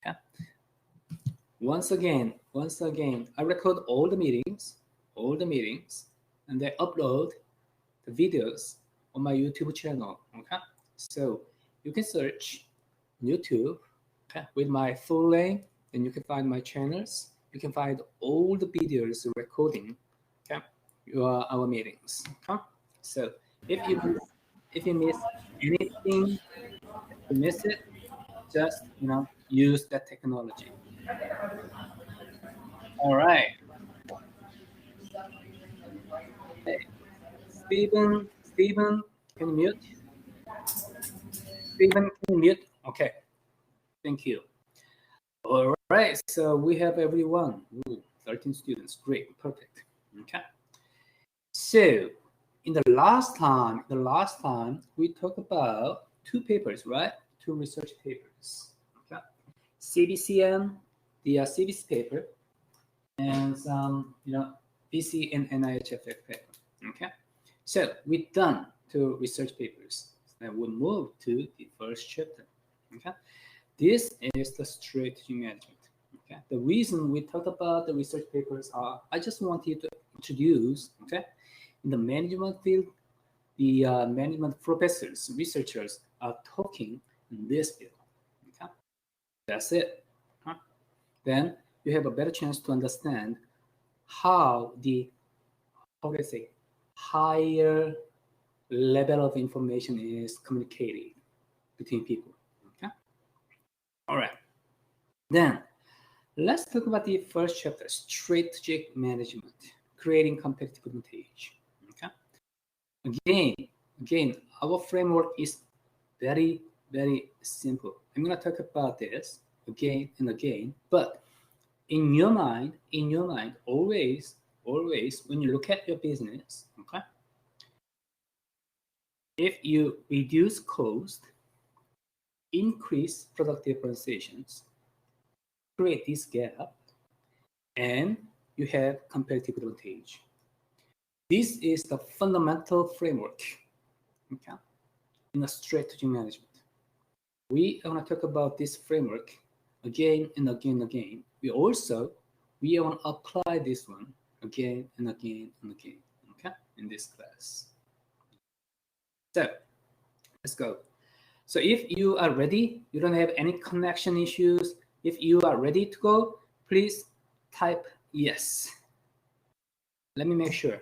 Okay. Once again, I record all the meetings, and I upload the videos on my YouTube channel. Okay, so you can search YouTube, okay, with my full name, and you can find my channels. You can find all the videos recording, okay, our meetings. Okay, so if you miss anything, you miss it, just use that technology. All right. Hey, Stephen, can you mute? Stephen, can you mute? Okay, thank you. All right, so we have everyone. Ooh, 13 students. Great, perfect. Okay. So in the last time, we talked about two papers, right? Two research papers. Okay. CBCN, the CBC paper, and some, BC and NIHFF paper. Okay. So we've done two research papers. Then we'll move to the first chapter. Okay. This is the strategy management. Okay. The reason we talk about the research papers are I just wanted to introduce, okay, in the management field, the management professors, researchers are talking in this field. Okay. That's it. Huh? Then you have a better chance to understand how can I say, higher level of information is communicated between people. Okay. All right. Then let's talk about the first chapter, strategic management, creating competitive advantage. Okay. Again, our framework is very, very simple. I'm gonna talk about this again and again, but in your mind, always, when you look at your business, okay, if you reduce cost, increase product differentiations, create this gap, and you have competitive advantage. This is the fundamental framework, okay, in a strategy management. We are going to talk about this framework again and again and again. We want to apply this one again and again and again, okay, in this class. So let's go. So if you are ready, you don't have any connection issues. If you are ready to go, please type yes. Let me make sure.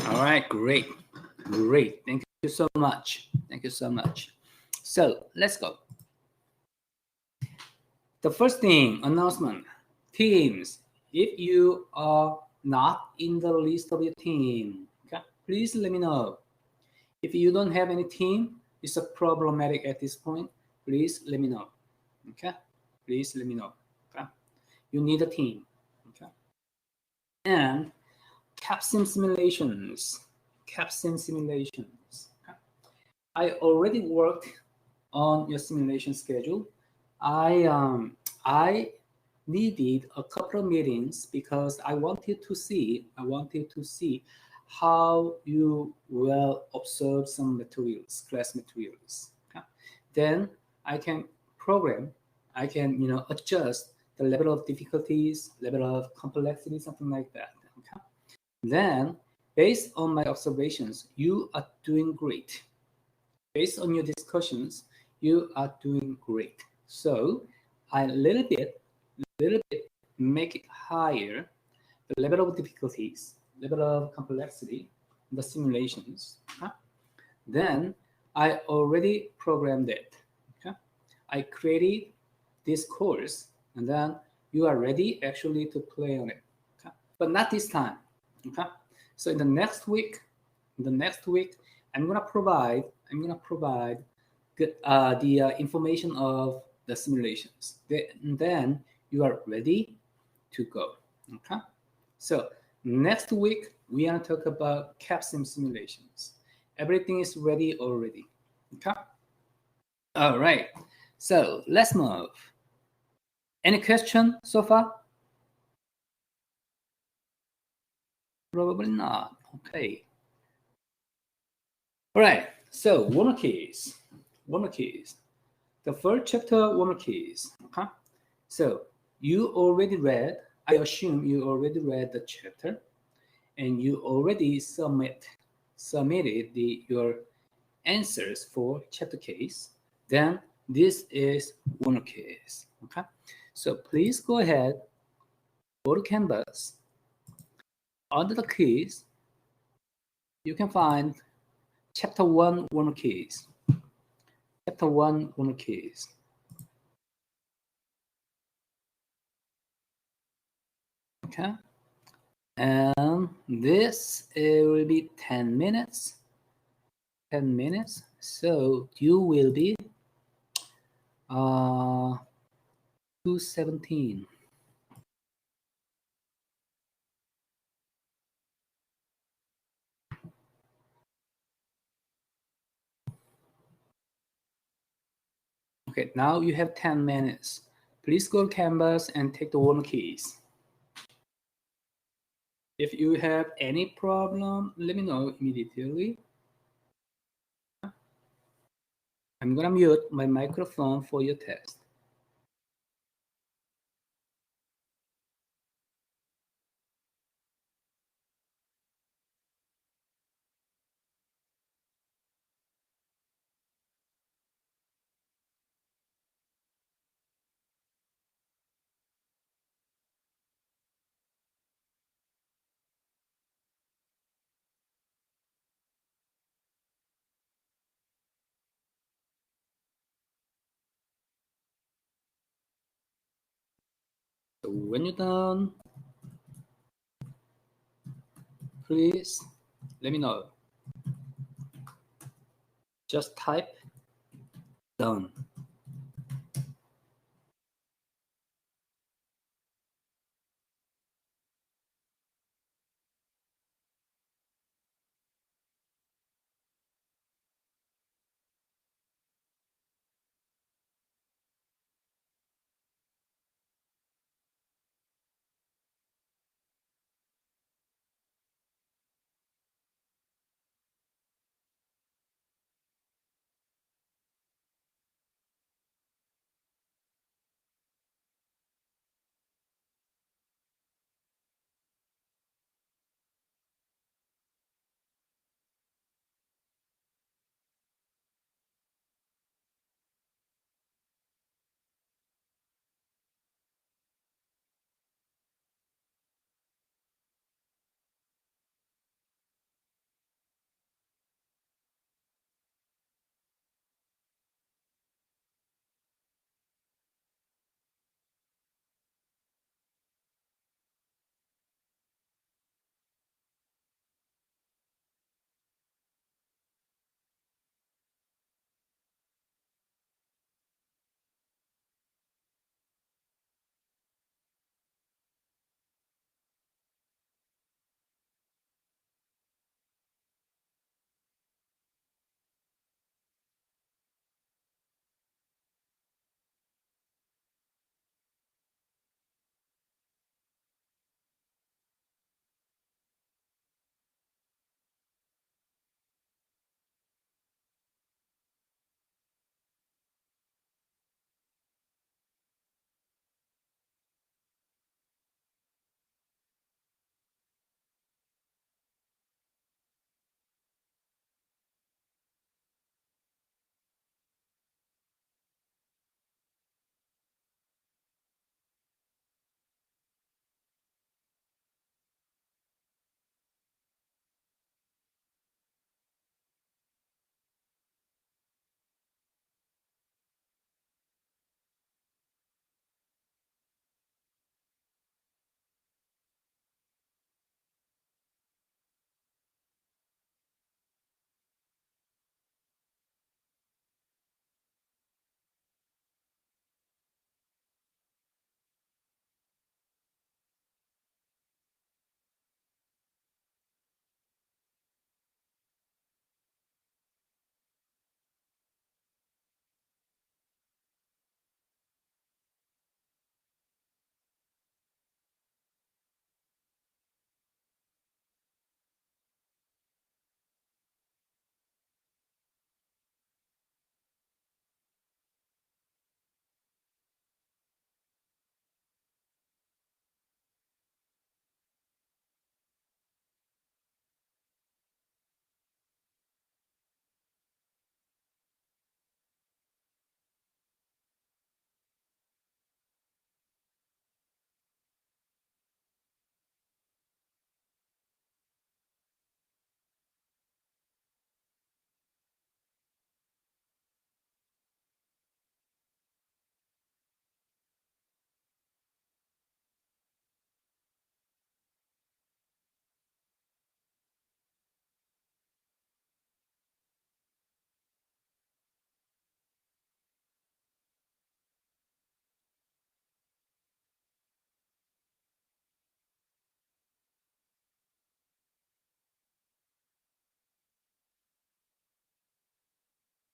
All right, great. Thank you so much. So let's go. The first thing, announcement, teams. If you are not in the list of your team, okay, please let me know. If you don't have any team, it's a problematic at this point, please let me know. Okay, please let me know. Okay, you need a team. Okay, and capsim simulations. Okay. I already worked on your simulation schedule. I needed a couple of meetings because I wanted to see how you will observe some materials, class materials. Okay? Then I can adjust the level of difficulties, level of complexity, something like that. Okay? Then, based on my observations, you are doing great. Based on your discussions, you are doing great. So I little bit make it higher, the level of difficulties, level of complexity, the simulations. Okay? Then I already programmed it. Okay? I created this course, and then you are ready actually to play on it. Okay? But not this time. Okay? So in the next week, I'm gonna provide the information of the simulations. Then you are ready to go. Okay. So next week we are gonna talk about capsim simulations. Everything is ready already. Okay. All right. So let's move. Any question so far? Probably not. Okay. All right. So one more case. One more case. The first chapter, one more case. Okay. So you already read. I assume you already read the chapter, and you already submitted your answers for chapter case. Then this is one more case. Okay. So please go ahead, go to Canvas. Under the keys, you can find chapter 1 one more case. Chapter 1 one more case. Okay. And this will be 10 minutes. 10 minutes. So you will be 217. Okay, now you have 10 minutes. Please go to Canvas and take the one keys. If you have any problem, let me know immediately. I'm gonna mute my microphone for your test. So when you're done, please let me know. Just type done.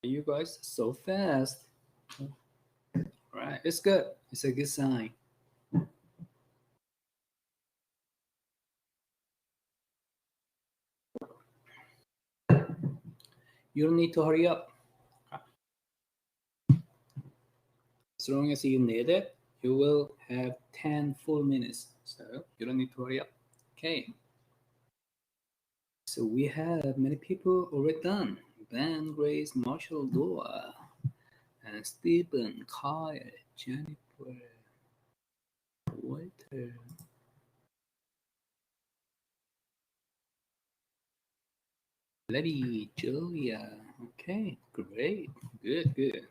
You guys so fast. All right, it's good. It's a good sign. You don't need to hurry up. As long as you need it, you will have 10 full minutes. So you don't need to hurry up. Okay. So we have many people already done. Ben, Grace, Marshall, Noah, and Stephen, Kyle, Jennifer, Walter. Letty, Julia. Okay, great. Good, good.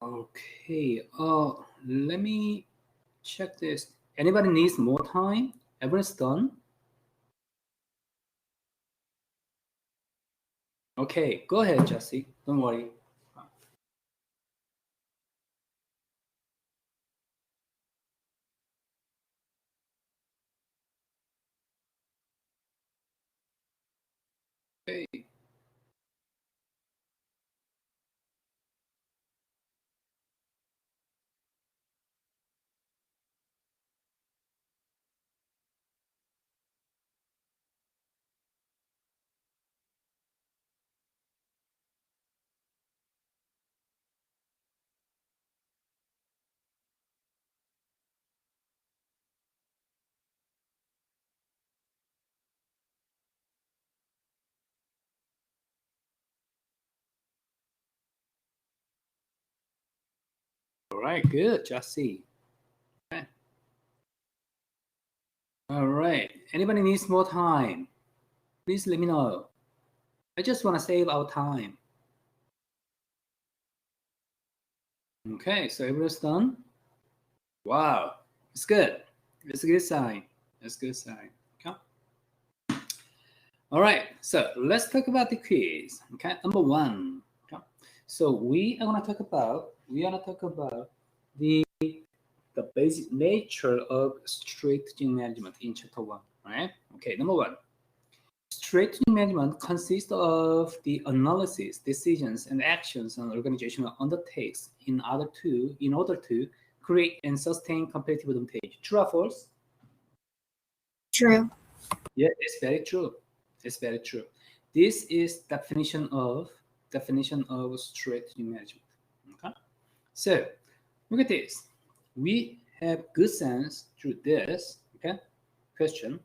Okay, let me check this. Anybody needs more time? Everyone's done? Okay, go ahead, Jesse. Don't worry. Okay. All right, good, Jesse. Okay. All right. Anybody needs more time? Please let me know. I just want to save our time. Okay, so everyone's done? Wow, it's good. It's a good sign. It's a good sign. Okay. All right, so let's talk about the quiz. Okay, number one. Okay. So we are gonna talk about the the basic nature of strategy management in chapter one. Right? Okay, number one. Strategy management consists of the analysis, decisions, and actions an organization undertakes in order to create and sustain competitive advantage. True or false? True. Yeah, it's very true. It's very true. This is definition of strategy management. Okay. So look at this. We have good sense through this. Okay. Question: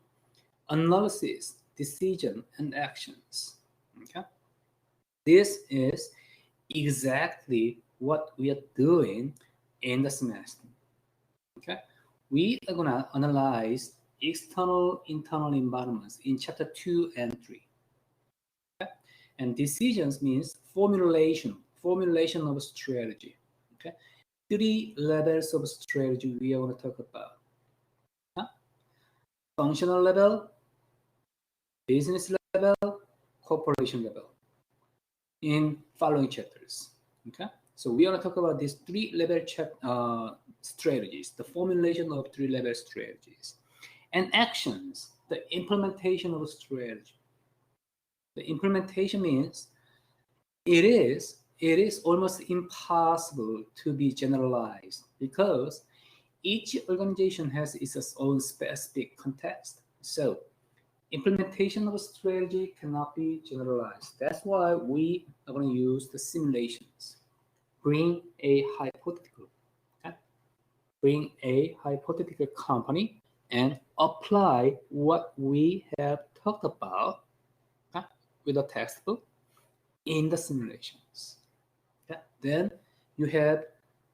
analysis, decision, and actions. Okay. This is exactly what we are doing in the semester. Okay. We are gonna analyze external, internal environments in chapter 2 and 3. Okay? And decisions means formulation of strategy. Okay. 3 levels of strategy we are going to talk about. Huh? Functional level, business level, corporation level in following chapters. Okay. So we are going to talk about these 3 level strategies, the formulation of 3 level strategies, and actions, the implementation of a strategy. The implementation means it is almost impossible to be generalized because each organization has its own specific context. So implementation of a strategy cannot be generalized. That's why we are going to use the simulations. Bring a hypothetical, okay? Bring a hypothetical company and apply what we have talked about, okay, with a textbook in the simulations. Okay? Then you have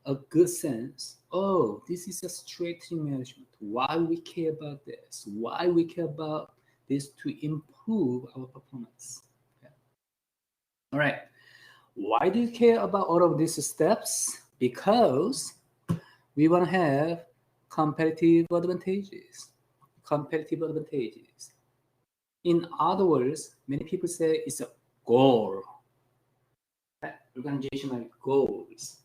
a good sense. Oh, this is a strategy management. Why we care about this? Why we care about this to improve our performance? Okay. All right. Why do you care about all of these steps? Because we want to have competitive advantages. Competitive advantages. In other words, many people say it's a goal. Organizational goals.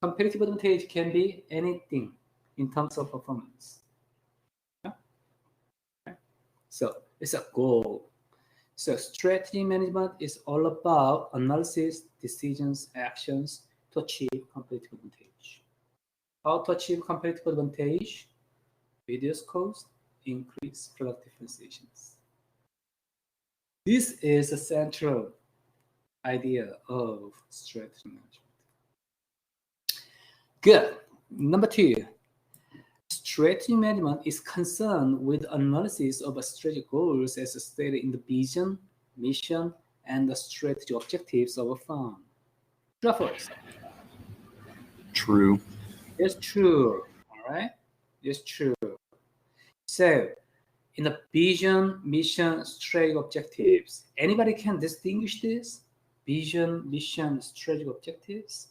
Competitive advantage can be anything in terms of performance. So it's a goal. So strategy management is all about analysis, decisions, actions to achieve competitive advantage. How to achieve competitive advantage? Reduce cost, increase product differentiations. This is a central idea of strategy management. Good. Number 2, strategy management is concerned with analysis of strategic goals as stated in the vision, mission, and the strategy objectives of a firm. True or false? True. It's true. All right. It's true. So, in the vision, mission, strategic objectives, anybody can distinguish this? Vision, mission, strategic objectives?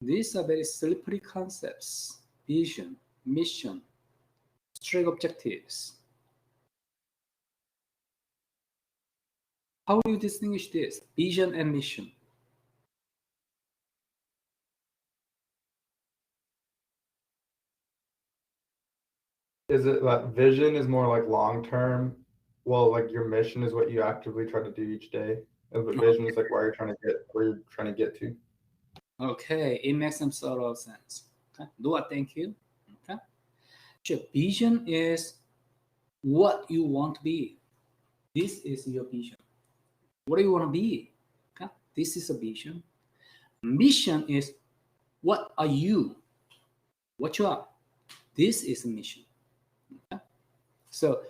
These are very slippery concepts. Vision, mission, strategic objectives. How do you distinguish this? Vision and mission. Is it that vision is more like long term? Well, like your mission is what you actively try to do each day. And the vision is like where you're trying to get to. Okay, it makes some sort of sense. Okay, Noah, thank you. Okay, so vision is what you want to be. This is your vision. What do you want to be? Okay, this is a vision. Mission is what are you? What you are. This is a mission. Okay? So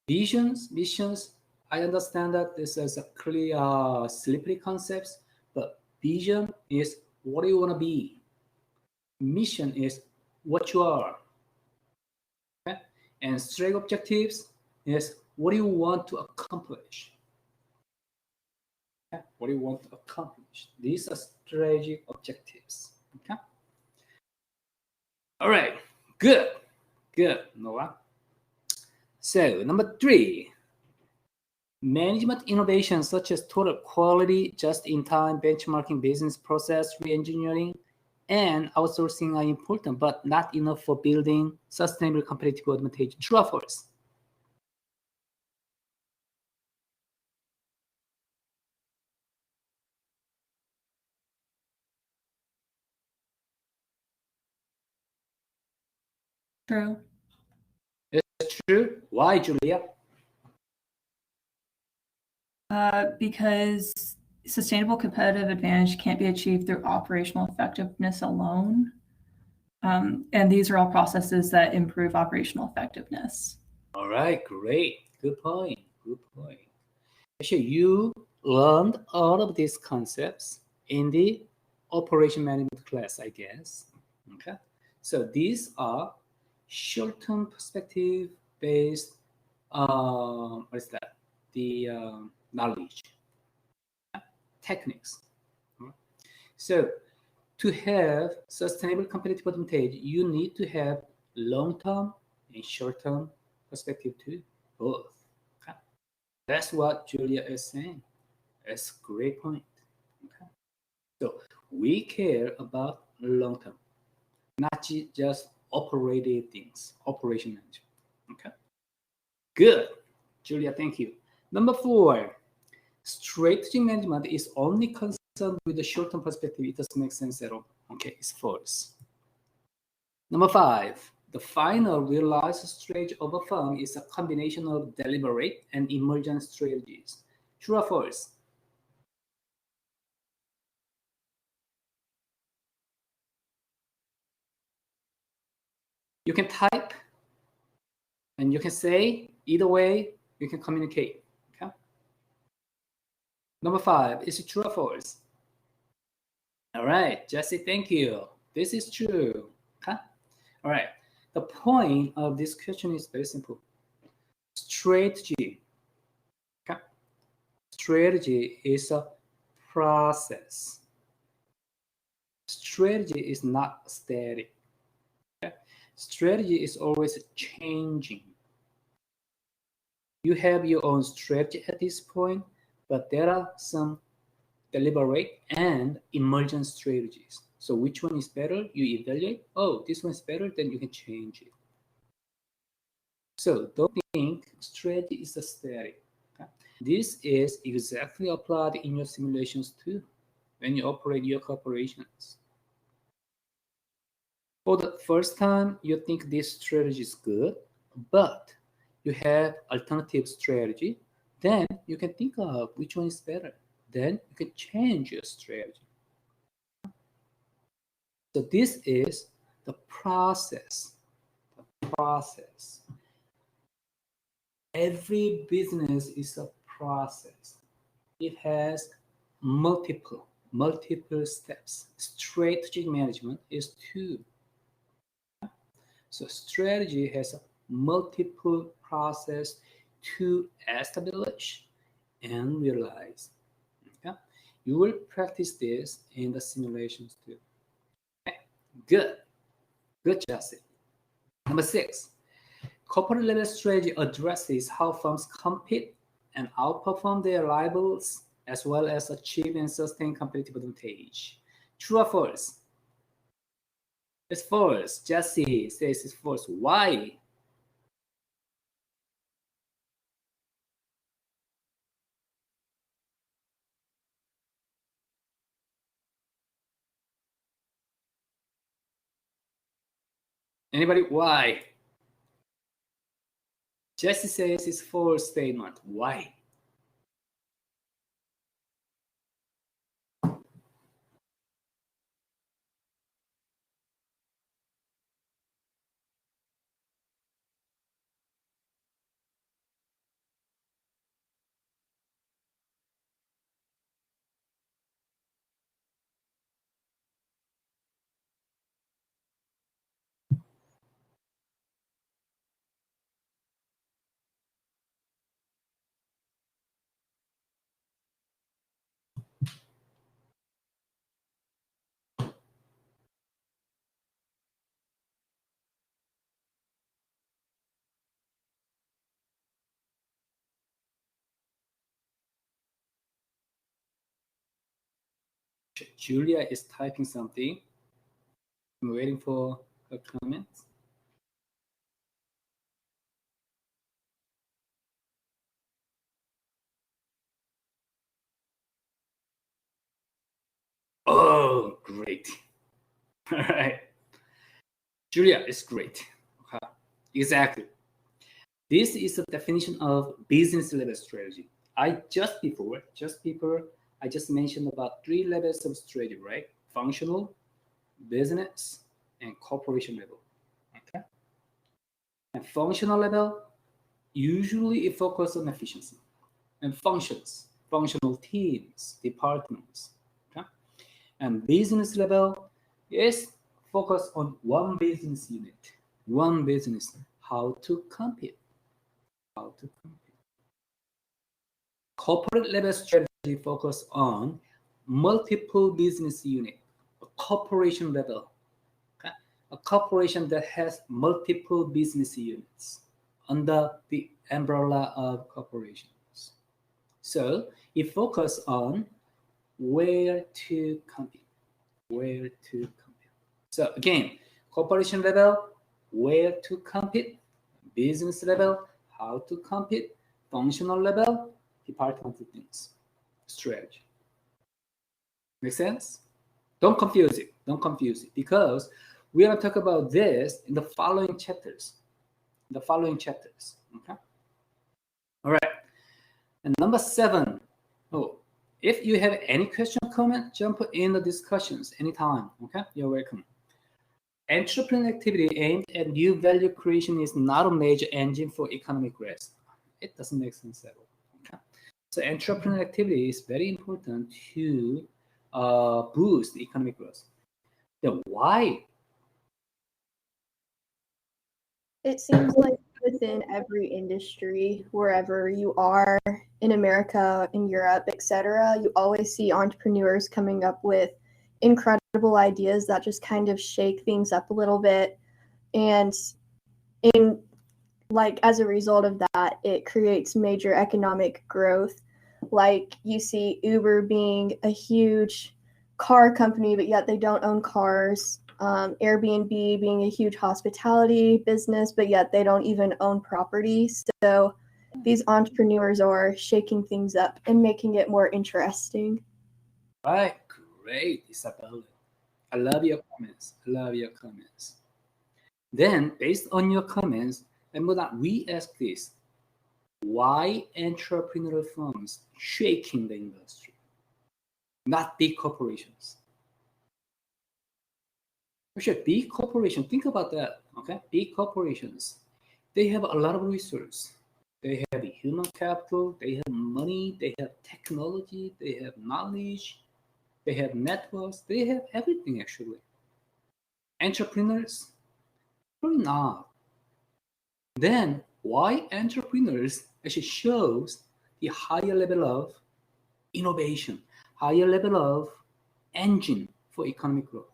visions, missions. I understand that this is a clear, slippery concepts, but vision is what do you want to be? Mission is what you are. Okay? And strategic objectives is what do you want to accomplish? Okay? What do you want to accomplish? These are strategic objectives. Okay. All right. Good. Good, Noah. So number 3. Management innovations such as total quality, just-in-time benchmarking, business process re-engineering, and outsourcing are important, but not enough for building sustainable competitive advantage. True or false? True. It's true. Why, Julia? Because sustainable competitive advantage can't be achieved through operational effectiveness alone. And these are all processes that improve operational effectiveness. All right, great. Good point. Good point. Actually, you learned all of these concepts in the operation management class, I guess. Okay. So these are short-term perspective based, what is that? The knowledge, techniques. So to have sustainable competitive advantage, you need to have long-term and short-term perspective too, both. Okay? That's what Julia is saying. That's a great point. Okay? So we care about long-term, not just operating things, operation management. Okay. Good. Julia, thank you. Number 4, strategy management is only concerned with the short-term perspective. It doesn't make sense at all. Okay, it's false. Number 5, the final realized strategy of a firm is a combination of deliberate and emergent strategies. True or false? You can type and you can say either way, you can communicate. Okay. Number 5, is it true or false? All right, Jesse, thank you. This is true. Okay. All right. The point of this question is very simple. Strategy. Okay. Strategy is a process. Strategy is not static. Okay. Strategy is always changing. You have your own strategy at this point, but there are some deliberate and emergent strategies. So which one is better? You evaluate. Oh, this one is better, then you can change it. So don't think strategy is a static. Okay? This is exactly applied in your simulations too, when you operate your corporations. For the first time, you think this strategy is good, but you have alternative strategy, then you can think of which one is better. Then you can change your strategy. So this is the process. The process. Every business is a process. It has multiple steps. Strategic management is 2. So strategy has a multiple process to establish and realize. Okay? You will practice this in the simulations too. Okay? Good, Jesse. Number 6, corporate level strategy addresses how firms compete and outperform their rivals, as well as achieve and sustain competitive advantage. True or false? It's false. Jesse says it's false. Why? Anybody? Why? Jesse says it's false statement. Why? Julia is typing something. I'm waiting for her comments. Oh, great. All right. Julia is great. Okay. Exactly. This is a definition of business level strategy. I just mentioned about 3 levels of strategy, right? Functional, business, and corporation level. Okay. And functional level, usually it focuses on efficiency and functions, functional teams, departments. Okay. And business level is focused on one business unit, one business, how to compete. Corporate level strategy focus on multiple business unit, a corporation level, okay? A corporation that has multiple business units under the umbrella of corporations. So it focus on where to compete. So again, corporation level, where to compete, business level, how to compete, functional level, departmental things, strategy. Make sense? Don't confuse it. Because we're going to talk about this in the following chapters. Okay? All right. And number 7. Oh, if you have any question or comment, jump in the discussions anytime. Okay? You're welcome. Entrepreneurial activity aimed at new value creation is not a major engine for economic growth. It doesn't make sense at all. Okay? So entrepreneurial activity is very important to boost economic growth. Then why It seems like within every industry, wherever you are, in America, in Europe, etc., you always see entrepreneurs coming up with incredible ideas that just kind of shake things up a little bit. And as a result of that, it creates major economic growth. Like you see Uber being a huge car company, but yet they don't own cars. Airbnb being a huge hospitality business, but yet they don't even own property. So these entrepreneurs are shaking things up and making it more interesting. Right, great, Isabella. I love your comments. I love your comments. Then, based on your comments, I'm gonna re-ask this: why entrepreneurial firms shaking the industry, not big corporations? Actually, big corporations, think about that, okay? Big corporations, they have a lot of resources. They have human capital, they have money, they have technology, they have knowledge, they have networks, they have everything actually. Entrepreneurs, probably not. Then why entrepreneurs actually shows the higher level of innovation, higher level of engine for economic growth?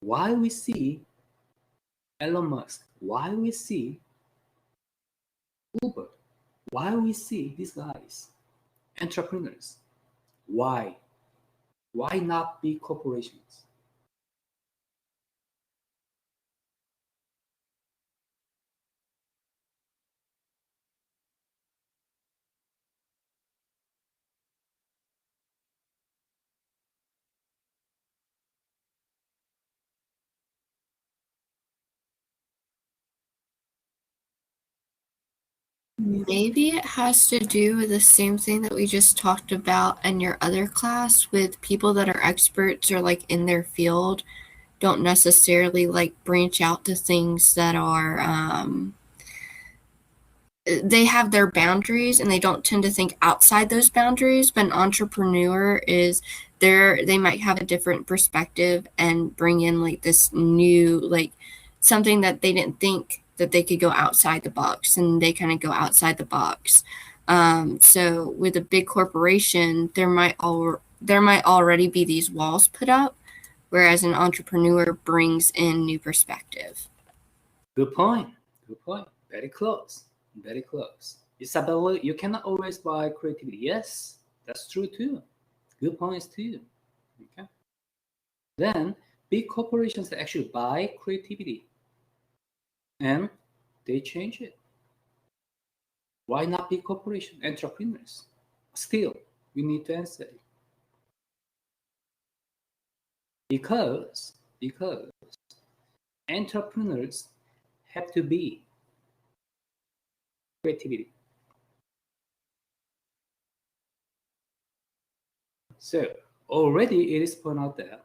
Why we see Elon Musk, why we see Uber, why we see these guys, entrepreneurs? Why? Why not big corporations? Maybe it has to do with the same thing that we just talked about in your other class, with people that are experts or like in their field don't necessarily like branch out to things that are they have their boundaries and they don't tend to think outside those boundaries. But an entrepreneur is they might have a different perspective and bring in like this new, like something that they didn't think that they could go outside the box, and they kind of go outside the box. So with a big corporation, there might already be these walls put up, whereas an entrepreneur brings in new perspective. Good point. Good point. Very close. Very close. Isabella, you cannot always buy creativity. Yes, that's true too. Good points too. Okay. Then big corporations actually buy creativity and they change it. Why not big corporation entrepreneurs? Still, we need to answer it. Because entrepreneurs have to be creativity. So already it is pointed out that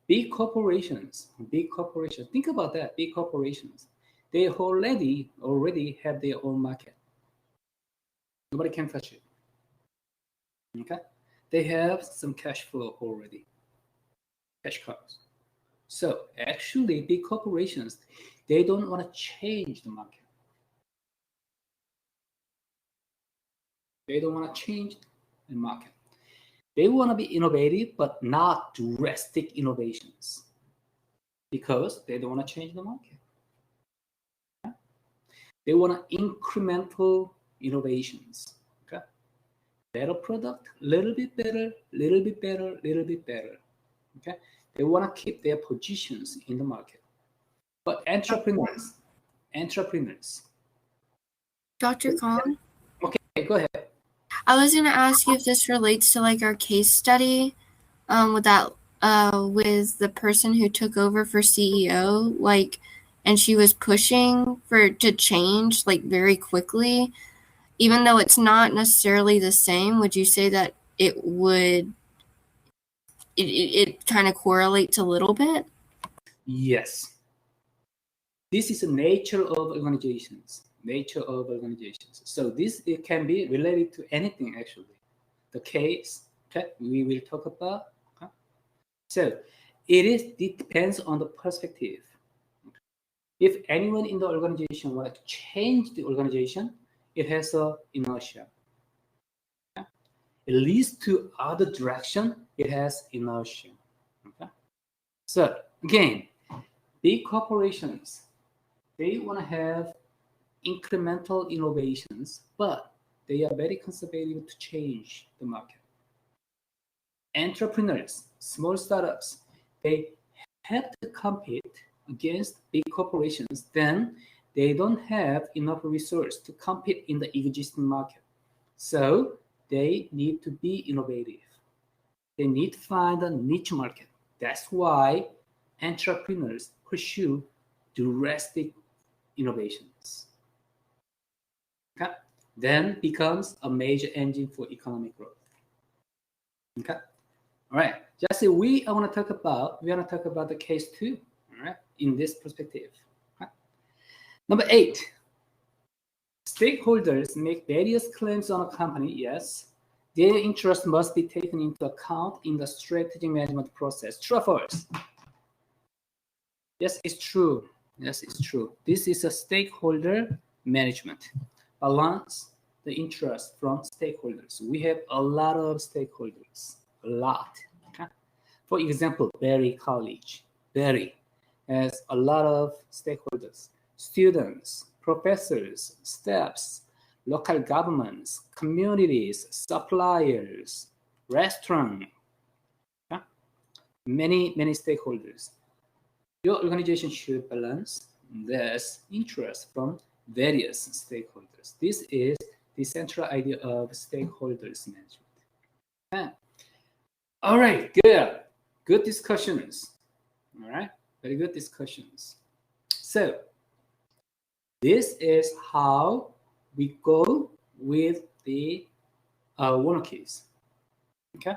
big corporations, think about that, big corporations, they already have their own market. Nobody can touch it. Okay? They have some cash flow already, cash cows. So actually, big corporations, they don't want to change the market. They don't want to change the market. They want to be innovative, but not drastic innovations, because they don't want to change the market. Okay? They want incremental innovations. Okay? Better product, little bit better, little bit better, little bit better. Okay? They want to keep their positions in the market. But entrepreneurs. Dr. Kong? Okay, go ahead. I was going to ask you if this relates to like our case study with the person who took over for CEO, like, and she was pushing to change like very quickly, even though it's not necessarily the same. Would you say that it kind of correlates a little bit? Yes. This is the nature of organizations. So this, it can be related to anything actually. The case, okay, we will talk about. Okay? So it depends on the perspective. If anyone in the organization wants to change the organization, it has a inertia. Okay? It leads to other direction, it has inertia. Okay? So again, big corporations, they want to have incremental innovations, but they are very conservative to change the market. Entrepreneurs, small startups, they have to compete against big corporations, then they don't have enough resource to compete in the existing market. So they need to be innovative. They need to find a niche market. That's why entrepreneurs pursue drastic innovations. Okay? Then becomes a major engine for economic growth. Okay? All right. Jesse, we want to talk about the case 2, all right, in this perspective. Okay? Number 8. Stakeholders make various claims on a company. Yes. Their interest must be taken into account in the strategy management process. True or false? Yes, it's true. Yes, it's true. This is a stakeholder management. Balance the interest from stakeholders. We have a lot of stakeholders. A lot. Okay? For example, Berry College. Berry has a lot of stakeholders. Students, professors, staffs, local governments, communities, suppliers, restaurants. Okay? Many stakeholders. Your organization should balance this interest from various stakeholders. This is the central idea of stakeholders management. Okay. All right, good discussions. All right, very good discussions. So this is how we go with the Warner case. Okay.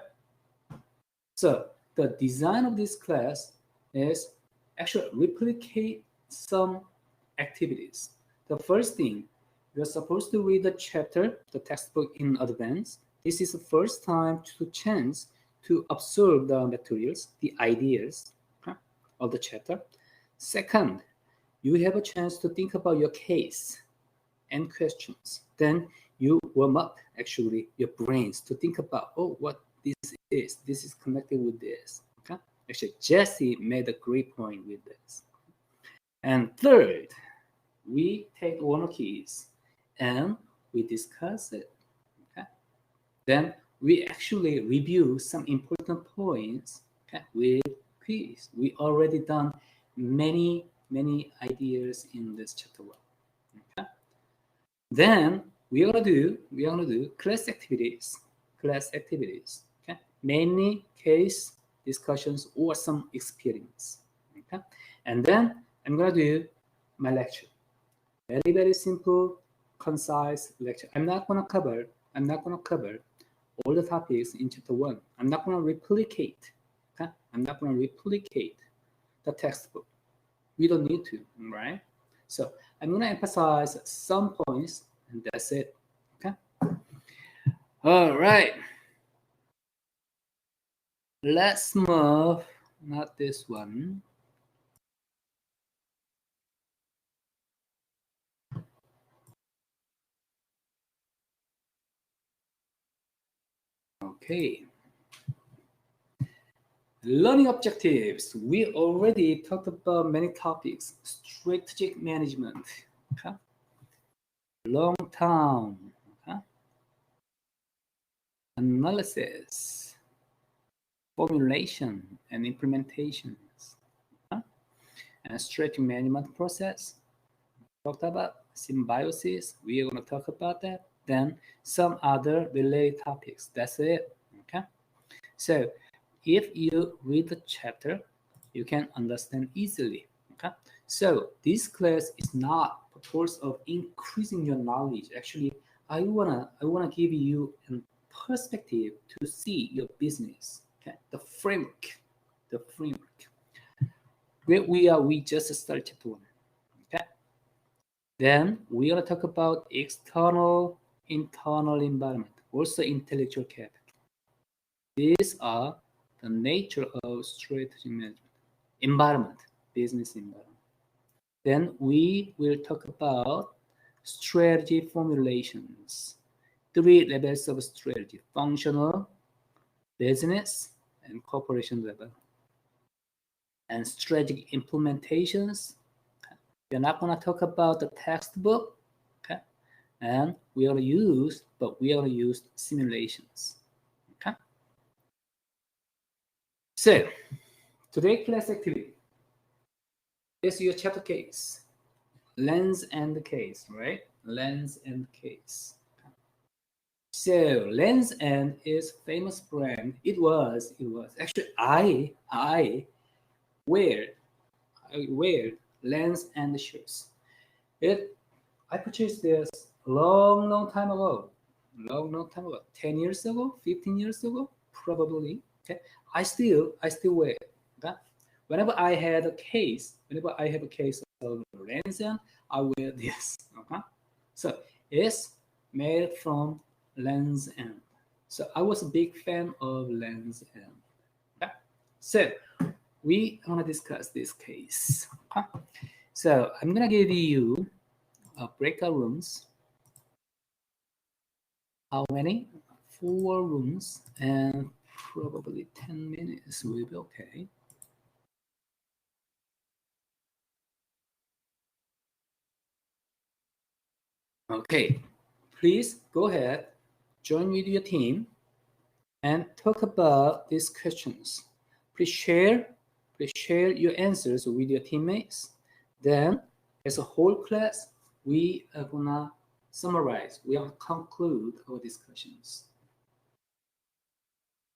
So the design of this class is actually replicate some activities. The first thing, you're supposed to read the chapter, the textbook in advance. This is the first time to chance to observe the materials, the ideas of the chapter. Second, you have a chance to think about your case and questions. Then you warm up actually your brains to think about, oh, what this is. This is connected with this. Okay? Actually, Jesse made a great point with this. And third, we take one of keys and we discuss it. Okay? Then we actually review some important points, okay, with quiz. We already done many ideas in this chapter 1. Okay? Then we're gonna do class activities. Okay? Many case discussions or some experience. Okay? And then I'm gonna do my lecture. Very simple, concise lecture. I'm not gonna cover all the topics in chapter 1. I'm not gonna replicate. Okay? I'm not gonna replicate the textbook. We don't need to, right? So I'm gonna emphasize some points, and that's it. Okay. All right. Let's move. Not this one. Okay. Learning objectives. We already talked about many topics. Strategic management. Okay. Long term. Okay. Analysis. Formulation and implementations. Okay. And strategic management process. Talked about symbiosis. We are going to talk about that. Then some other related topics. That's it. Okay. So if you read the chapter, you can understand easily. Okay. So this class is not purpose of increasing your knowledge. Actually, I wanna give you a perspective to see your business. Okay. The framework. Where we just started chapter 1. Okay. Then we're gonna talk about external, internal environment, also intellectual capital. These are the nature of strategy management. Environment, business environment. Then we will talk about strategy formulations. 3 levels of strategy: functional, business, and corporation level. And strategic implementations. We're not going to talk about the textbook, okay? And we are use simulations, okay? So, today class activity is your chapter case, lens and case, right? Lens and case. So, Lens End is famous brand. It was actually I wear Lens End shoes. I purchased this long time ago. Long time ago. 10 years ago, 15 years ago, probably. Okay. I still wear it. Okay? Whenever I have a case of Lens End, I wear this. Okay. So it's made from Lens End. So I was a big fan of Lens End. Okay? So we are gonna discuss this case. Okay? So I'm gonna give you breakout rooms. How many? 4 rooms, and probably 10 minutes will be okay. Okay, please go ahead, join with your team, and talk about these questions. Please share your answers with your teammates. Then, as a whole class, we are gonna summarize, we are gonna conclude our discussions.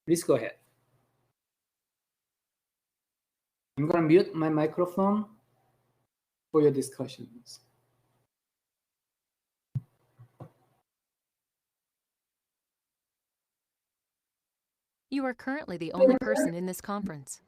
Please go ahead. I'm gonna mute my microphone for your discussions. You are currently the only person in this conference.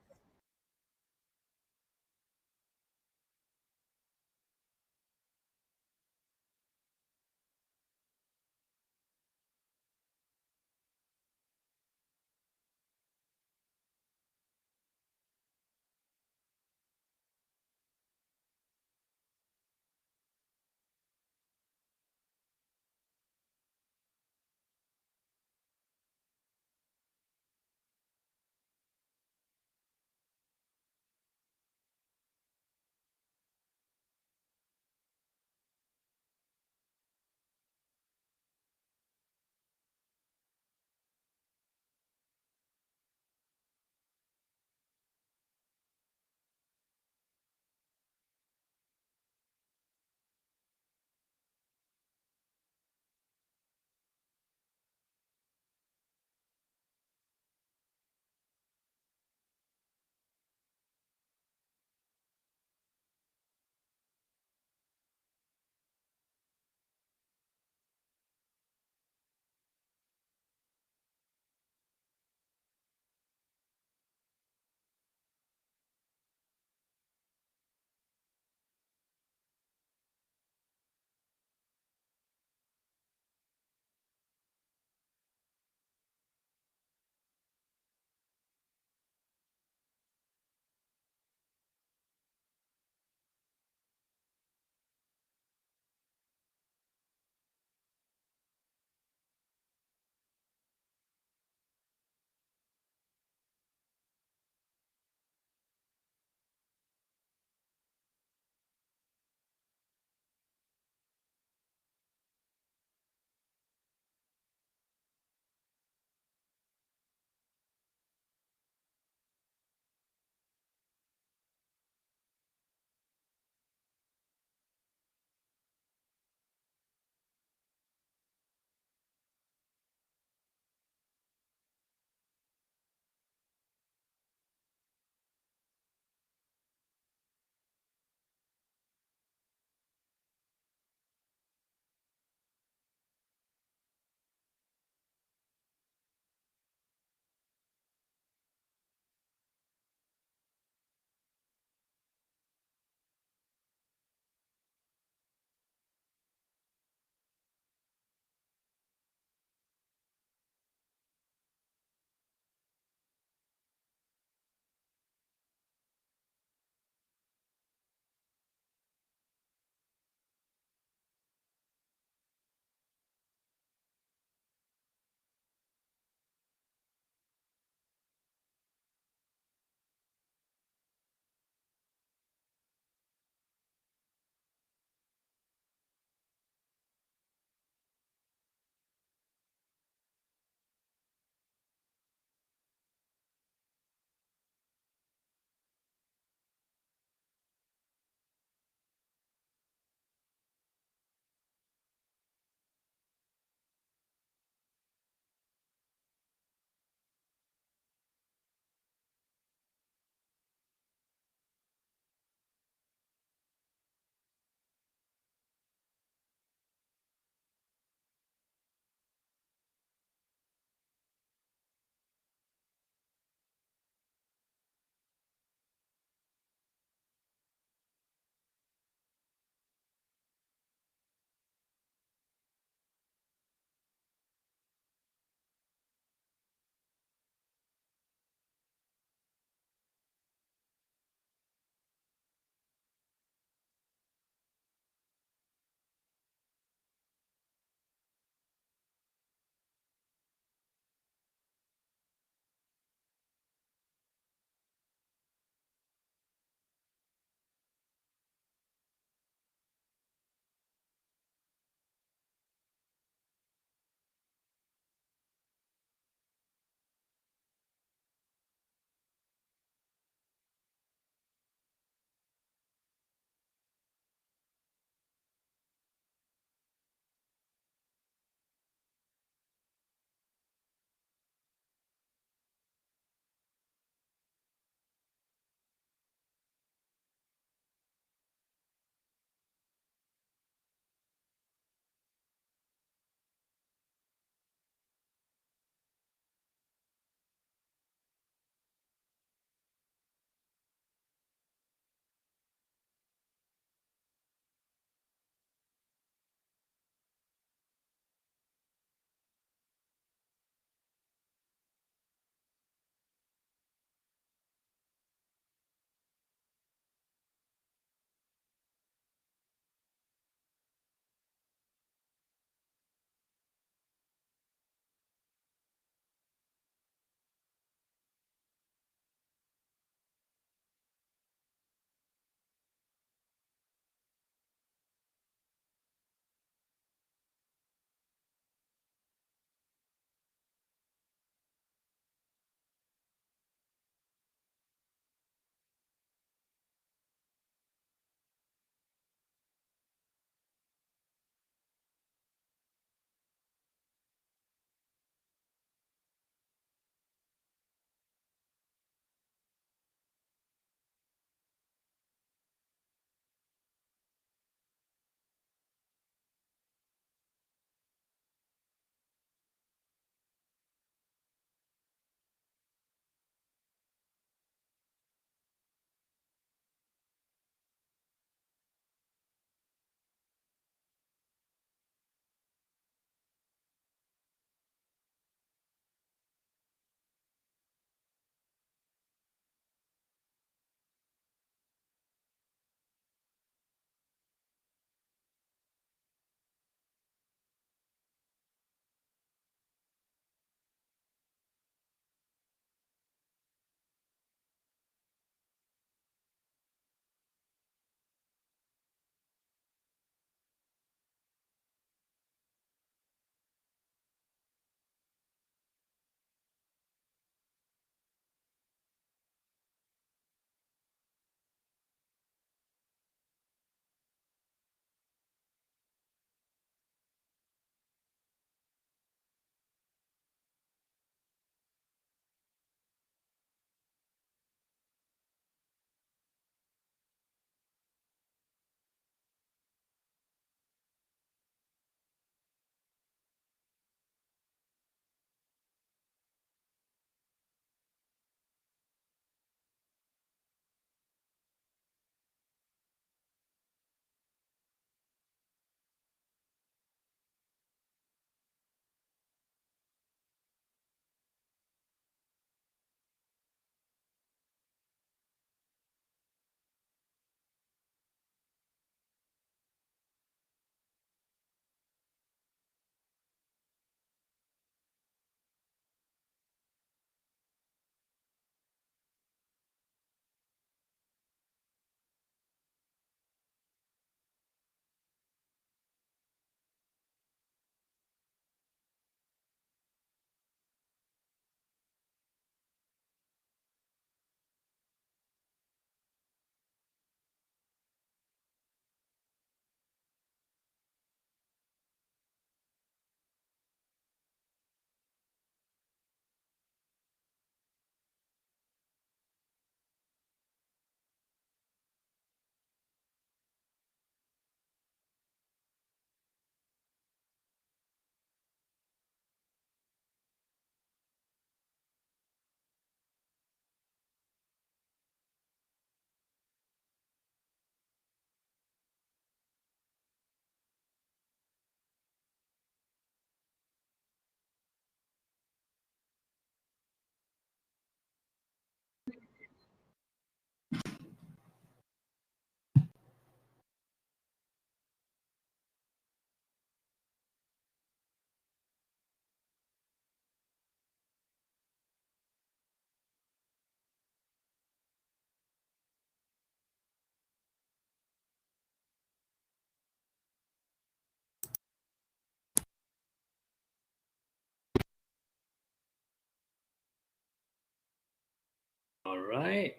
All right.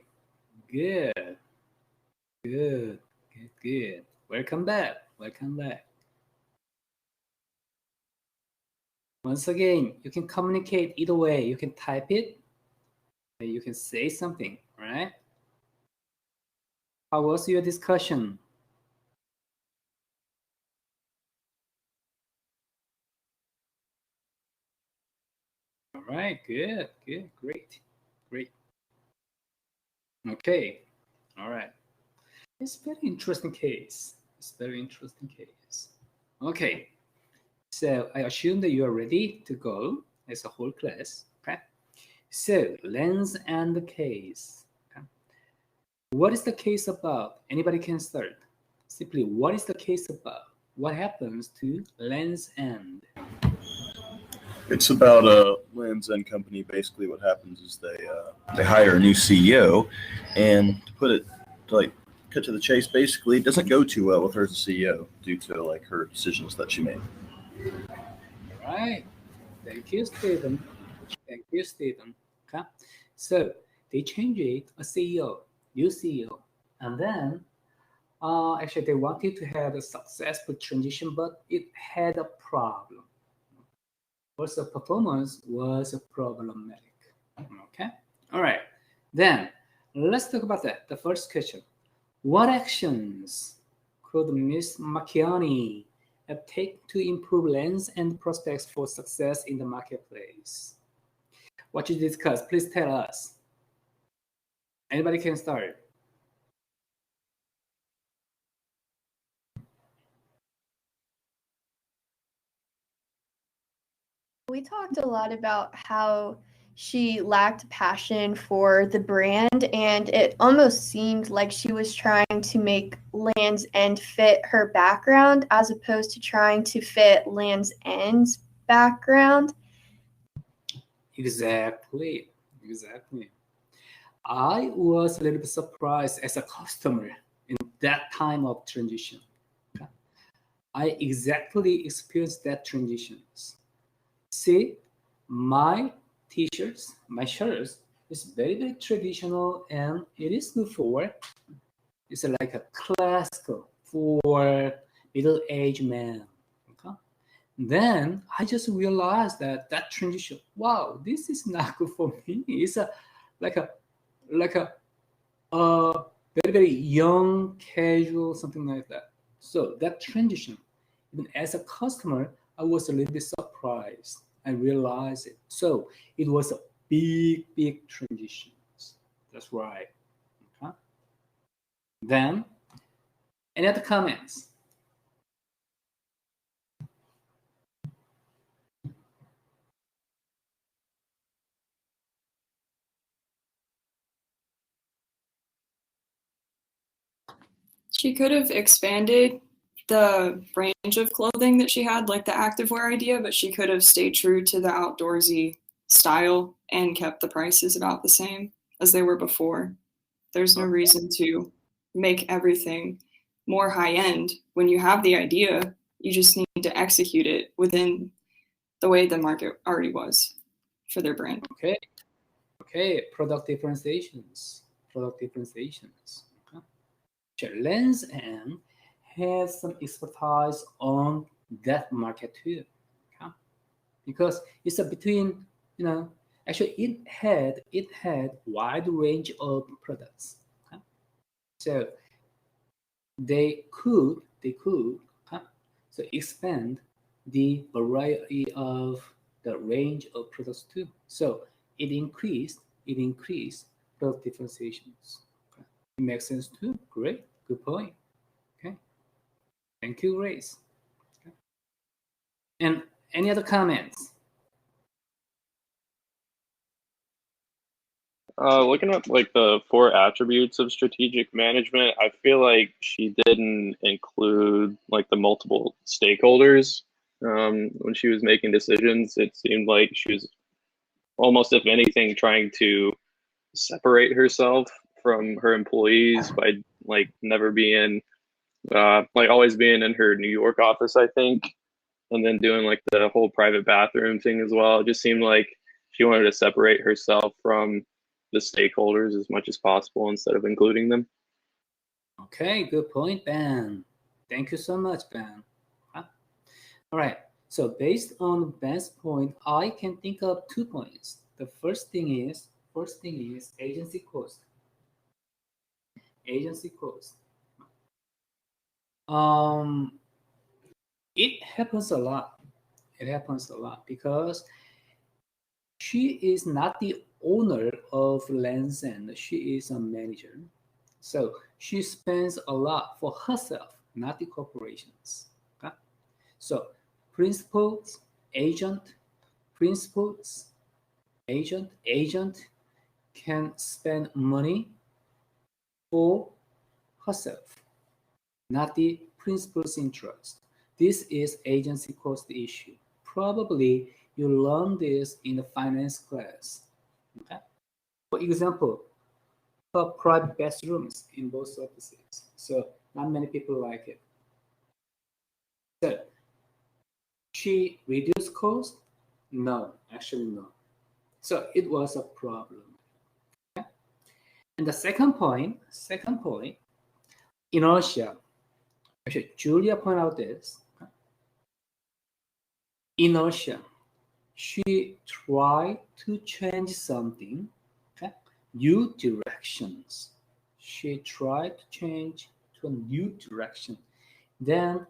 Good. Good. Good. Good. Welcome back. Welcome back. Once again, you can communicate either way. You can type it, or you can say something, right? How was your discussion? All right, good, good, great, great. Okay, all right. It's a very interesting case. It's a very interesting case. Okay, so I assume that you are ready to go as a whole class. Okay. So lens and the case. Okay. What is the case about? Anybody can start. Simply, what is the case about? What happens to lens end? It's about a Lens End company. Basically, what happens is they hire a new CEO, and to put it to like cut to the chase, basically, it doesn't go too well with her as a CEO due to like her decisions that she made. All right. Thank you, Stephen. Thank you, Stephen. Okay. So they changed a CEO, new CEO, and then actually they wanted to have a successful transition, but it had a problem. Also, performance was problematic. Okay. All right. Then let's talk about that. The first question: what actions could Ms. Macchiani have taken to improve lens and prospects for success in the marketplace? What you discussed, please tell us. Anybody can start. We talked a lot about how she lacked passion for the brand, and it almost seemed like she was trying to make Land's End fit her background as opposed to trying to fit Land's End's background. Exactly. I was a little bit surprised as a customer in that time of transition. Okay. I exactly experienced that transitions. See, my t-shirts, my shirts is very, very traditional and it is good for work. It's like a classical for middle-aged man. Okay? Then I just realized that transition, wow, this is not good for me. It's like a very, very young, casual, something like that. So that transition, even as a customer, I was a little bit surprised. I realized it. So it was a big, big transition. That's right. Okay. Then, any other comments? She could have expanded the range of clothing that she had, like the activewear idea, but she could have stayed true to the outdoorsy style and kept the prices about the same as they were before. There's no reason to make everything more high end. When you have the idea, you just need to execute it within the way the market already was for their brand. Okay, product differentiations. Okay. Lens End has some expertise on that market too. Okay? Because it's a between, actually it had wide range of products. Okay? So they could so expand the variety of the range of products too. So it increased product differentiations. Okay. It makes sense too. Great, good point. Okay, thank you, Grace. Okay. And any other comments? Looking at like the 4 attributes of strategic management, I feel like she didn't include like the multiple stakeholders when she was making decisions. It seemed like she was almost, if anything, trying to separate herself from her employees by like never being like always being in her New York office, I think, and then doing like the whole private bathroom thing as well. It just seemed like she wanted to separate herself from the stakeholders as much as possible instead of including them. Okay, good point, Ben. Thank you so much, Ben. Huh? All right. So based on Ben's point, I can think of 2 points. The first thing is agency cost. Agency cost. It happens a lot. It happens a lot because she is not the owner of Lens End. She is a manager. So she spends a lot for herself, not the corporations. Okay? So principals, agent can spend money for herself, not the principal's interest. This is agency cost issue. Probably you learn this in the finance class. Okay? For example, her private bathrooms in both offices. So not many people like it. So she reduced cost? No, actually no. So it was a problem. Okay? And the second point, inertia. Actually, Julia pointed out this. Okay? Inertia. She tried to change something, okay? New directions. She tried to change to a new direction. Then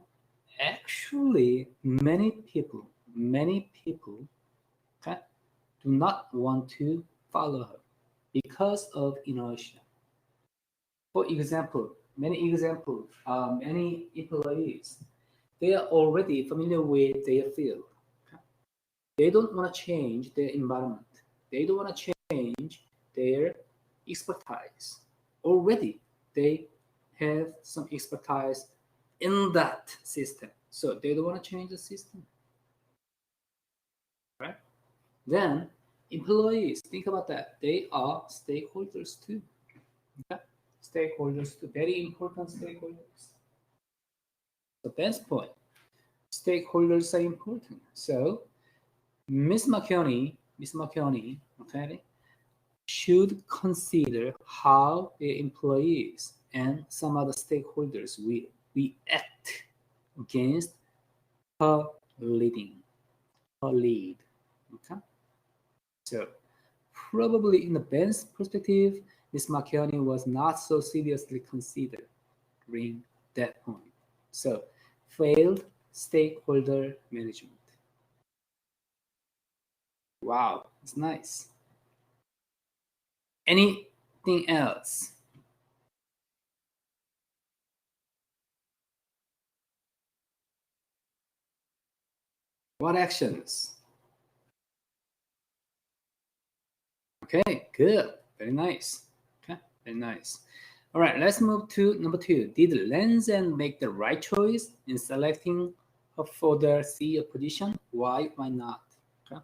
actually many people okay, do not want to follow her because of inertia. For example, many employees, they are already familiar with their field. Okay? They don't want to change their environment. They don't want to change their expertise. Already they have some expertise in that system. So they don't want to change the system. Right? Then employees, think about that. They are stakeholders too. Okay? Stakeholders too. Very important stakeholders. The best point. Stakeholders are important. So Miss McKinney, okay, should consider how the employees and some other stakeholders will react against her lead. Okay, so probably in the Ben's perspective, Ms. McKinney was not so seriously considering that point. So failed stakeholder management. Wow, it's nice. Anything else? What actions? Okay, good. Very nice. Okay, very nice. All right, let's move to number 2. Did Lens End make the right choice in selecting her for the CEO position? Why not? Okay.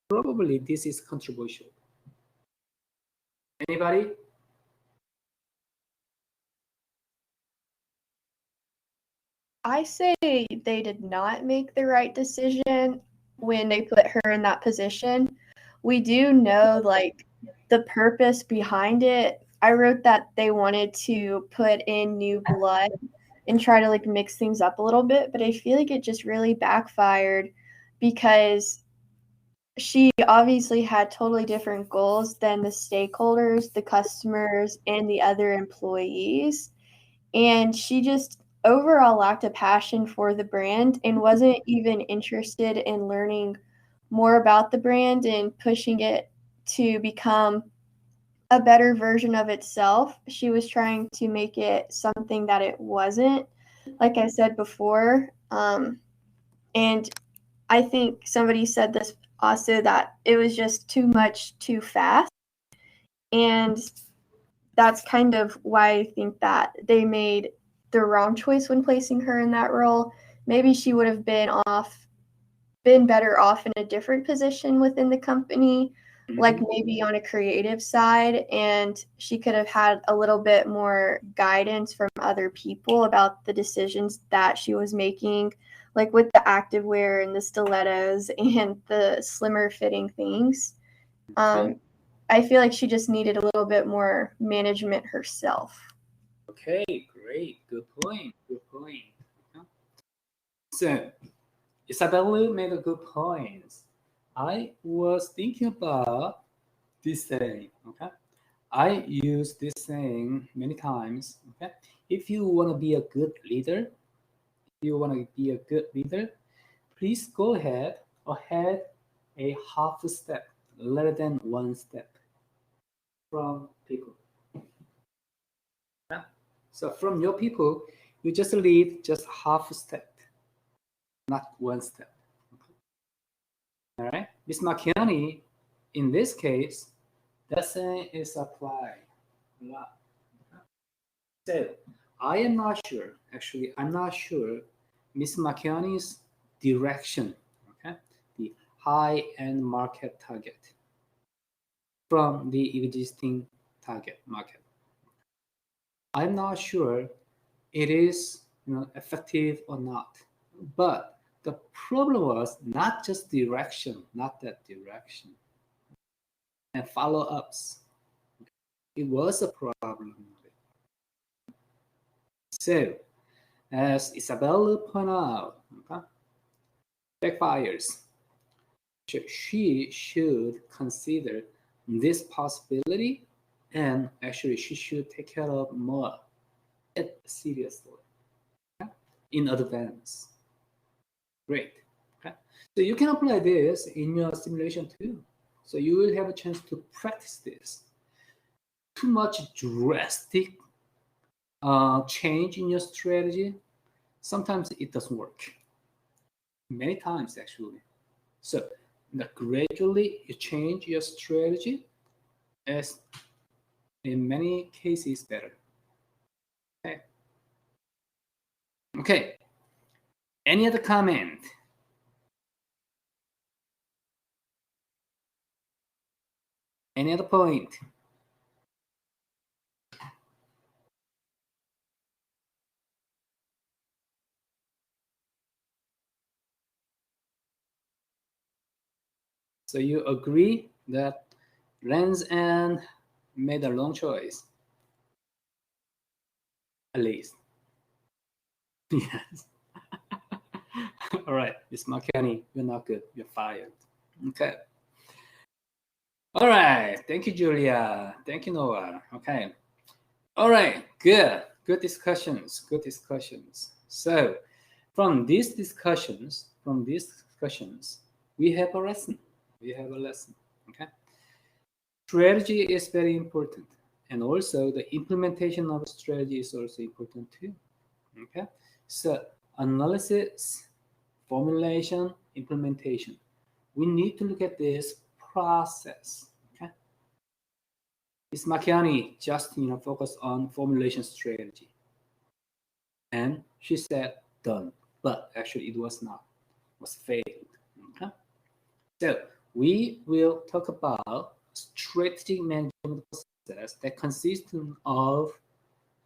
Probably this is controversial. Anybody? I say they did not make the right decision when they put her in that position. We do know like the purpose behind it. I wrote that they wanted to put in new blood and try to like mix things up a little bit, but I feel like it just really backfired because she obviously had totally different goals than the stakeholders, the customers, and the other employees. And she just overall lacked a passion for the brand and wasn't even interested in learning more about the brand and pushing it to become a better version of itself. She was trying to make it something that it wasn't, like I said before. And I think somebody said this also, that it was just too much too fast. And that's kind of why I think that they made the wrong choice when placing her in that role. Maybe she would have been better off in a different position within the company, like maybe on a creative side, and she could have had a little bit more guidance from other people about the decisions that she was making, like with the activewear and the stilettos and the slimmer fitting things. I feel like she just needed a little bit more management herself. Okay, great. Good point. Good point. So, Isabella made a good point. I was thinking about this thing. Okay, I use this thing many times. Okay, if you want to be a good leader, please go ahead a half step rather than one step from people. Yeah. So from your people, you just lead just half a step, not one step. All right, Miss McKinney, in this case, that saying is applied a lot. So I am not sure. Actually, I'm not sure Miss McKinney's direction. Okay, the high-end market target from the existing target market. I'm not sure it is effective or not. But the problem was not just direction, not that direction, and follow-ups. It was a problem. So, as Isabella pointed out, backfires. She should consider this possibility, and actually she should take care of more seriously in advance. Great. Okay. So you can apply this in your simulation too. So you will have a chance to practice this. Too much drastic change in your strategy, sometimes it doesn't work. Many times actually. So gradually you change your strategy as in many cases better. Okay. Okay. Any other comment? Any other point? So you agree that Lenz and made a wrong choice? At least. Yes. All right, Miss McKinney, you're not good. You're fired. Okay. All right. Thank you, Julia. Thank you, Noah. Okay. All right. Good. Good discussions. Good discussions. So, from these discussions, we have a lesson. Okay. Strategy is very important, and also the implementation of strategy is also important too. Okay. So, analysis, formulation, implementation. We need to look at this process. Okay. Miss McKinney just focused on formulation strategy, and she said done, but actually it was not. It was failed. Okay. So we will talk about strategic management process that consists of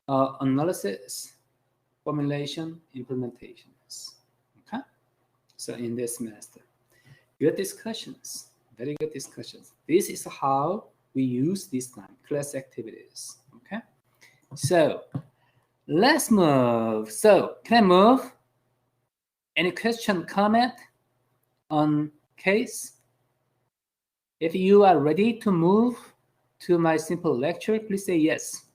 analysis, formulation, implementations. Okay. So in this semester, good discussions, very good discussions. This is how we use this time, class activities. Okay. So let's move. So can I move? Any question, comment on case? If you are ready to move to my simple lecture, please say yes.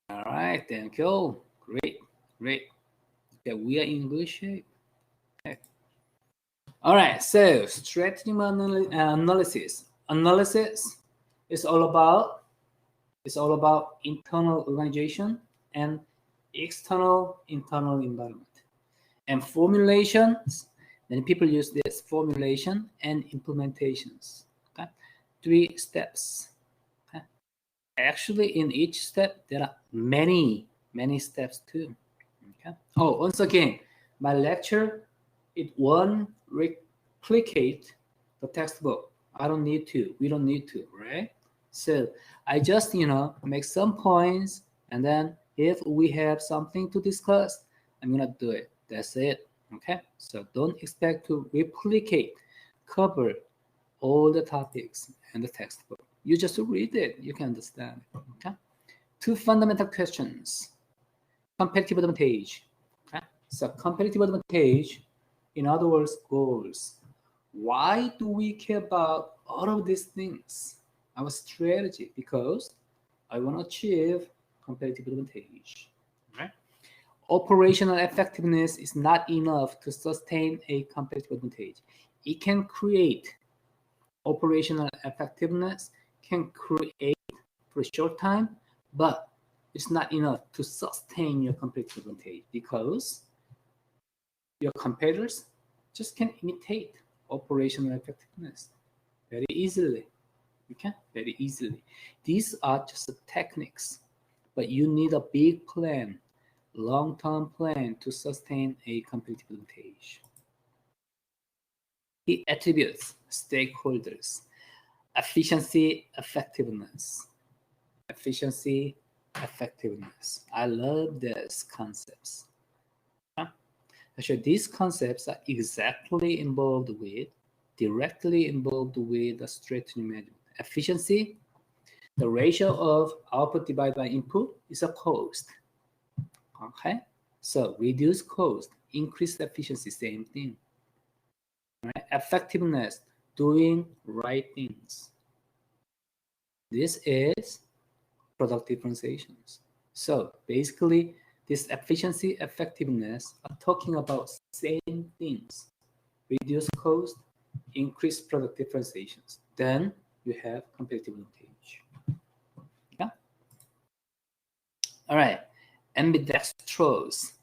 All right, thank you. Great, great. Okay, we are in good shape. Okay. All right, so strategy analysis. Analysis is all about internal organization and internal environment. And formulations, then people use this formulation and implementations. Okay, 3 steps. Okay. Actually, in each step there are many steps too. Okay. Oh, once again, my lecture it won't replicate the textbook. I don't need to. We don't need to, right? So I just make some points, and then if we have something to discuss, I'm gonna do it. That's it. Okay. So don't expect to replicate, cover all the topics and the textbook. You just read it, you can understand. Okay. 2 fundamental questions. Competitive advantage. Okay. So competitive advantage, in other words, goals. Why do we care about all of these things? Our strategy, because I want to achieve competitive advantage. Right? Operational effectiveness is not enough to sustain a competitive advantage. It can create operational effectiveness, can create for a short time, but it's not enough to sustain your competitive advantage because your competitors just can imitate operational effectiveness very easily. Okay, very easily. These are just the techniques, but you need a big plan, long-term plan to sustain a competitive advantage. Key attributes, stakeholders, efficiency, effectiveness. Efficiency, effectiveness. I love these concepts. Actually, these concepts are directly involved with the strategy management. Efficiency, the ratio of output divided by input is a cost. Okay, so reduce cost, increase efficiency, same thing. Right? Effectiveness, doing right things. This is product differentiations. So basically, this efficiency, effectiveness are talking about same things. Reduce cost, increase product differentiations. Then you have competitive advantage. Yeah. All right. Ambidextrous.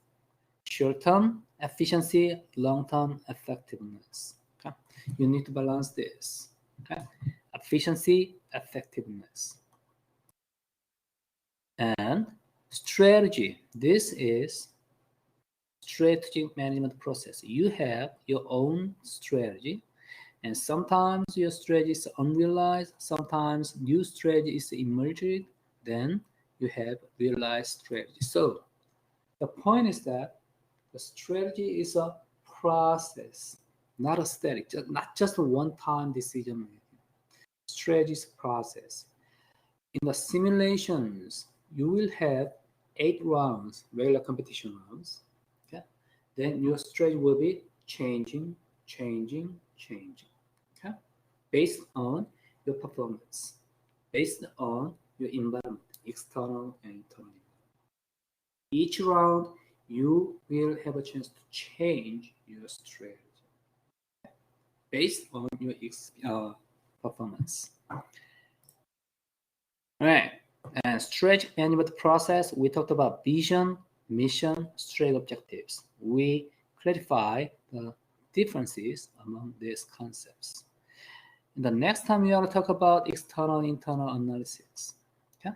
Short-term efficiency, long-term effectiveness. Okay. You need to balance this. Okay. Efficiency, effectiveness. And strategy. This is strategic management process. You have your own strategy, and sometimes your strategy is unrealized, sometimes new strategy is emerged, then you have realized strategy. So the point is that the strategy is a process, not a static, not just a one-time decision making. Strategy is a process. In the simulations, you will have 8 rounds, regular competition rounds. Okay? Then your strategy will be changing. Okay? Based on your performance, based on your environment, external and internal. Each round, you will have a chance to change your strategy based on your performance. All right. And strategy management process, we talked about vision, mission, strategy objectives. We clarify the differences among these concepts. And the next time we are to talk about external and internal analysis. Okay.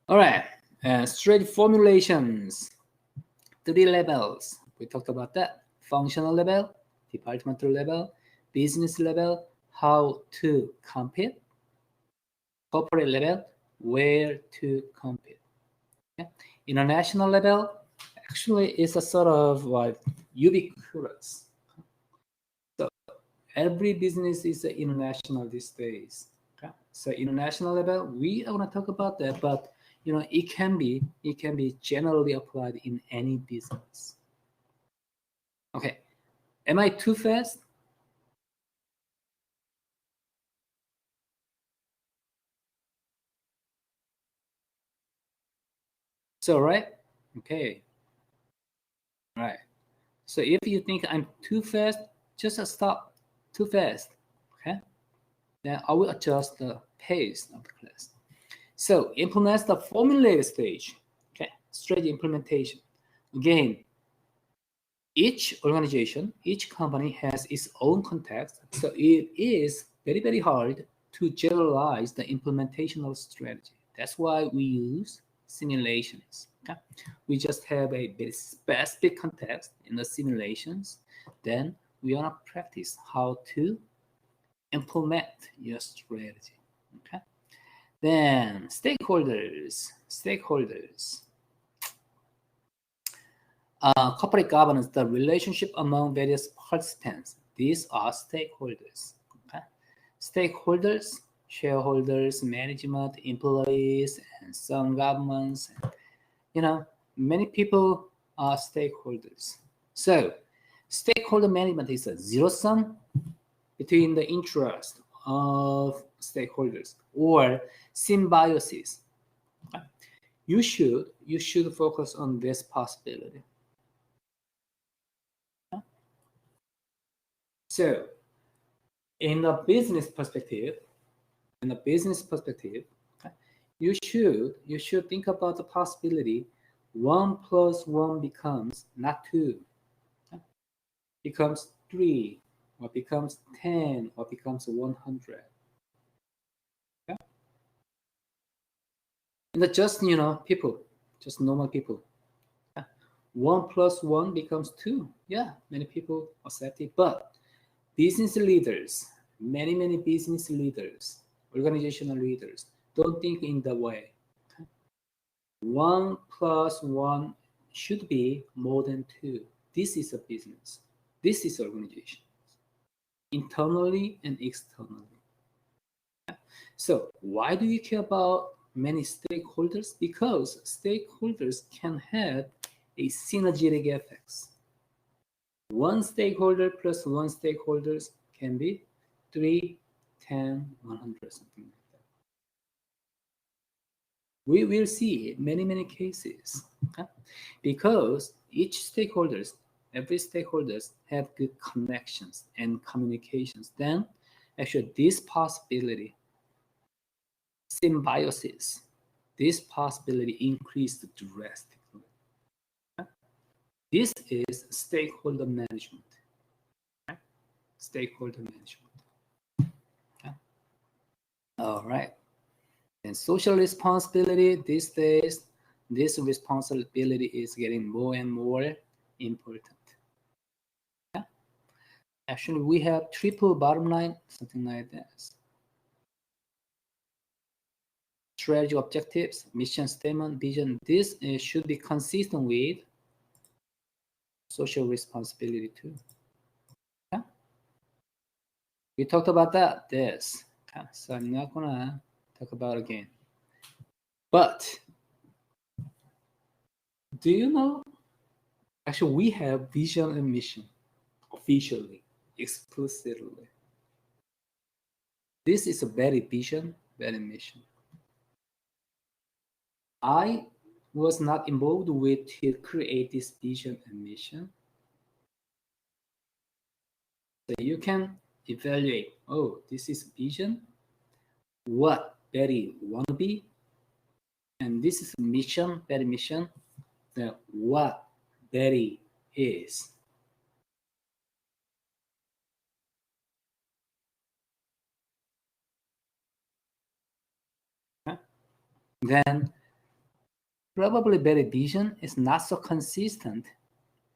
All right. And strategy formulations, 3 levels. We talked about that. Functional level, departmental level, business level, how to compete, corporate level, where to compete. Okay? International level, actually is a sort of ubiquitous. So every business is international these days. Okay? So international level, we are going to talk about that, but it can be generally applied in any business. Okay, am I too fast? So right? Okay. All right. So if you think I'm too fast, just stop. Too fast. Okay. Then I will adjust the pace of the class. So implement the formulated stage. Okay. Strategy implementation. Again, each organization, each company has its own context. So it is very, very hard to generalize the implementation of strategy. That's why we use simulations. Okay? We just have a very specific context in the simulations. Then we want to practice how to implement your strategy. Okay? Then stakeholders. Corporate governance, the relationship among various participants. These are stakeholders. Stakeholders, shareholders, management, employees, and some governments. Many people are stakeholders. So stakeholder management is a zero sum between the interest of stakeholders or symbiosis. You should focus on this possibility. So in a business perspective, you should think about the possibility 1 + 1 becomes not 2, becomes 3, or becomes 10, or becomes 100. Okay? And just people, just normal people. 1 + 1 becomes 2. Yeah, many people accept it, but business leaders, many business leaders, organizational leaders, don't think in that way. 1 + 1 should be more than 2. This is a business. This is organization, internally and externally. So why do you care about many stakeholders? Because stakeholders can have a synergetic effects. 1 stakeholder plus 1 stakeholders can be 3, 10, 100, something like that. We will see many cases, because every stakeholders have good connections and communications. Then actually this possibility, symbiosis, this possibility increased drastically. This is stakeholder management. Stakeholder management. All right. And social responsibility these days, this responsibility is getting more and more important. Actually, we have triple bottom line, something like this. Strategy, objectives, mission statement, vision. This should be consistent with social responsibility too. We talked about that. So I'm not gonna talk about it again. But do you know? Actually, we have vision and mission officially, explicitly. This is a very vision, very mission. I was not involved with to create this vision and mission. So you can evaluate, oh, this is vision, what Betty want to be, and this is mission, Betty mission, then what Betty is. Then probably Betty vision is not so consistent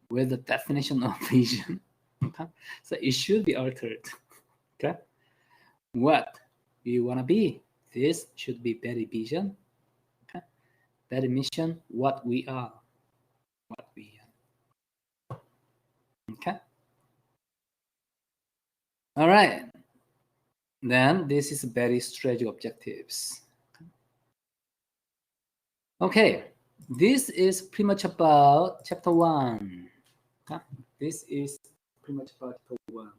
with the definition of vision. Okay? So it should be altered. Okay? What do you want to be? This should be Betty vision. Okay? Betty mission, what we are. What we are. Okay? All right. Then this is Betty strategy objectives. Okay. This is pretty much about chapter 1. Okay? This is pretty much about chapter 1.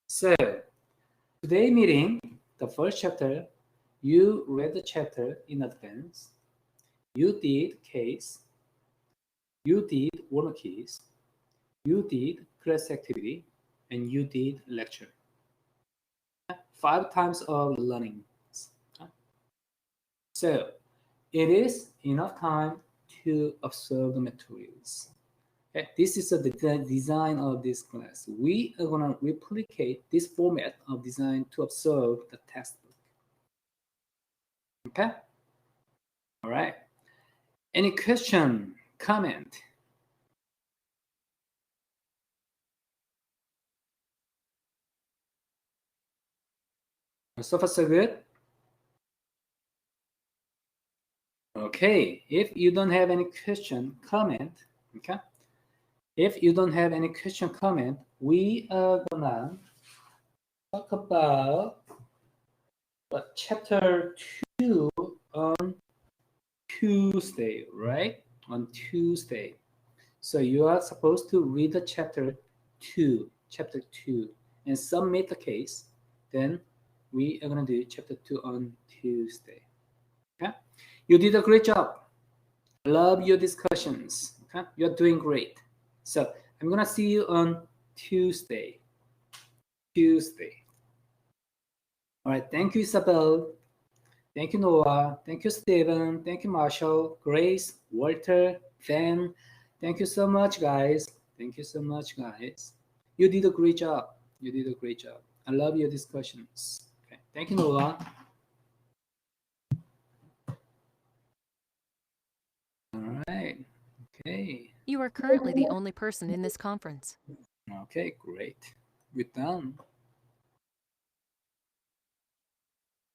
So today meeting, the first chapter, you read the chapter in advance. You did case. You did warm case. You did class activity, and you did lecture. 5 times of learning. So it is enough time to observe the materials. Okay, this is the design of this class. We are going to replicate this format of design to observe the textbook. Okay? All right. Any question, comment? So far, so good? Okay, if you don't have any question, comment, okay? If you don't have any question, comment, we are gonna talk about chapter 2 on Tuesday, right? On Tuesday. So you are supposed to read the chapter 2, and submit the case. Then we are going to do chapter 2 on Tuesday. Okay? You did a great job. Love your discussions. Okay? You're doing great. So I'm going to see you on Tuesday. All right. Thank you, Isabel. Thank you, Noah. Thank you, Stephen. Thank you, Marshall, Grace, Walter, Van. Thank you so much, guys. Thank you so much, guys. You did a great job. I love your discussions. Okay. Thank you, Noah. All right. Okay. You are currently the only person in this conference. Okay, great. We're done.